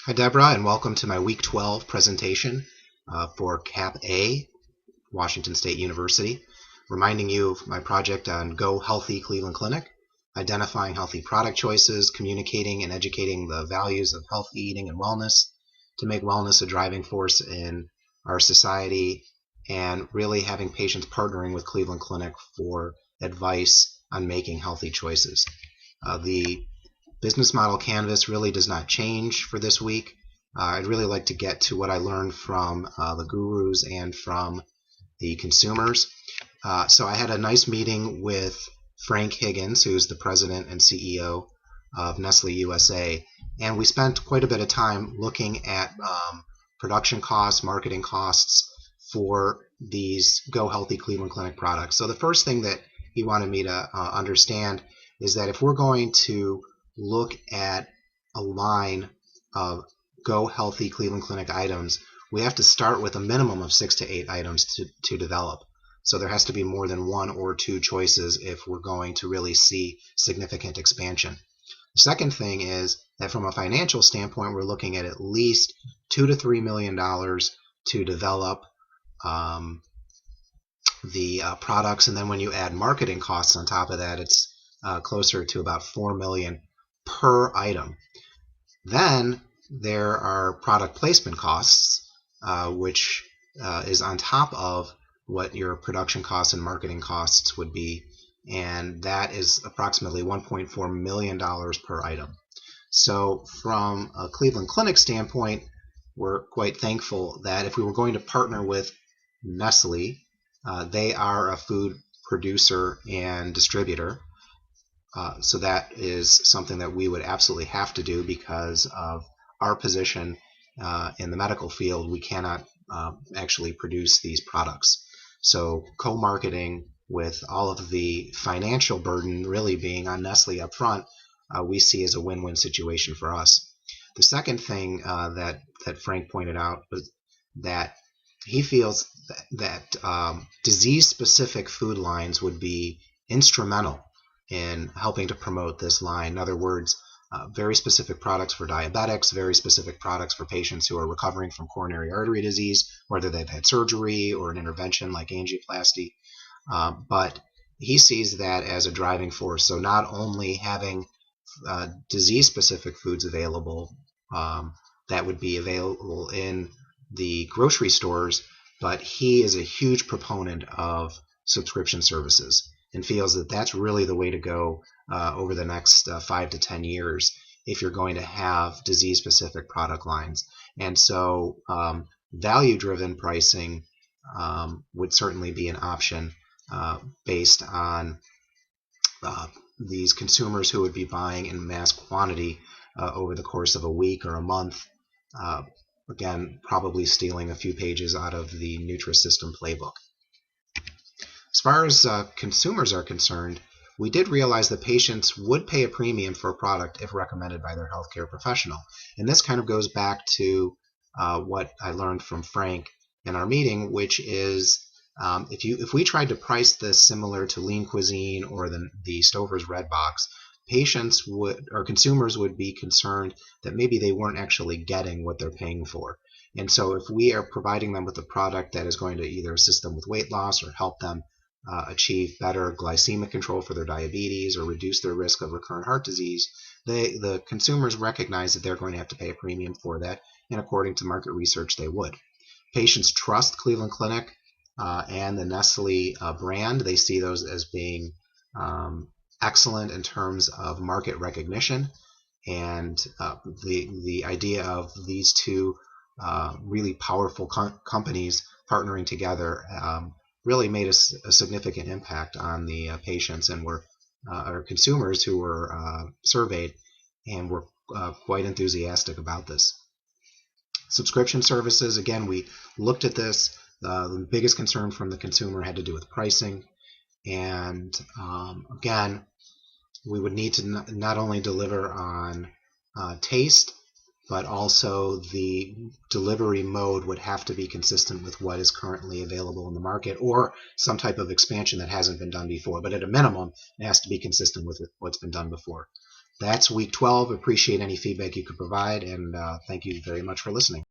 Hi, Deborah, and welcome to my Week 12 presentation for Cap A, Washington State University, reminding you of my project on Go Healthy Cleveland Clinic, identifying healthy product choices, communicating and educating the values of healthy eating and wellness to make wellness a driving force in our society, and really having patients partnering with Cleveland Clinic for advice on making healthy choices. The business model canvas really does not change for this week. I'd really like to get to what I learned from the gurus and from the consumers. So I had a nice meeting with Frank Higgins, who's the president and CEO of Nestle USA, and we spent quite a bit of time looking at production costs, marketing costs for these Go Healthy Cleveland Clinic products. So the first thing that he wanted me to understand is that if we're going to look at a line of Go Healthy Cleveland Clinic items, we have to start with a minimum of 6 to 8 items to develop. So there has to be more than one or two choices if we're going to really see significant expansion. The second thing is that from a financial standpoint, we're looking at least $2 to $3 million to develop the products, and then when you add marketing costs on top of that, it's closer to about $4 million per item. Then there are product placement costs, which is on top of what your production costs and marketing costs would be, and that is approximately $1.4 million per item. So from a Cleveland Clinic standpoint, we're quite thankful that if we were going to partner with Nestle, they are a food producer and distributor. So that is something that we would absolutely have to do because of our position in the medical field. We cannot actually produce these products. So co-marketing with all of the financial burden really being on Nestle up front, we see as a win-win situation for us. The second thing that Frank pointed out was that he feels that disease-specific food lines would be instrumental in helping to promote this line. In other words, very specific products for diabetics, very specific products for patients who are recovering from coronary artery disease, whether they've had surgery or an intervention like angioplasty. But he sees that as a driving force. So not only having disease-specific foods available that would be available in the grocery stores, but he is a huge proponent of subscription services and feels that that's really the way to go over the next 5 to 10 years if you're going to have disease-specific product lines. And so value-driven pricing would certainly be an option based on these consumers who would be buying in mass quantity over the course of a week or a month. Again, probably stealing a few pages out of the Nutrisystem playbook. As far as consumers are concerned, we did realize that patients would pay a premium for a product if recommended by their healthcare professional. And this kind of goes back to what I learned from Frank in our meeting, which is if we tried to price this similar to Lean Cuisine or the Stover's Red Box, patients would, or consumers would be concerned that maybe they weren't actually getting what they're paying for. And so if we are providing them with a product that is going to either assist them with weight loss or help them achieve better glycemic control for their diabetes or reduce their risk of recurrent heart disease, the consumers recognize that they're going to have to pay a premium for that, and according to market research, they would. Patients trust Cleveland Clinic and the Nestle brand. They see those as being excellent in terms of market recognition, and the idea of these two really powerful companies partnering together really made a significant impact on the patients and our consumers who were surveyed and were quite enthusiastic about this. Subscription services, again, we looked at this. The biggest concern from the consumer had to do with pricing, and again, we would need to not only deliver on taste, but also the delivery mode would have to be consistent with what is currently available in the market or some type of expansion that hasn't been done before. But at a minimum, it has to be consistent with what's been done before. That's week 12. Appreciate any feedback you could provide, and thank you very much for listening.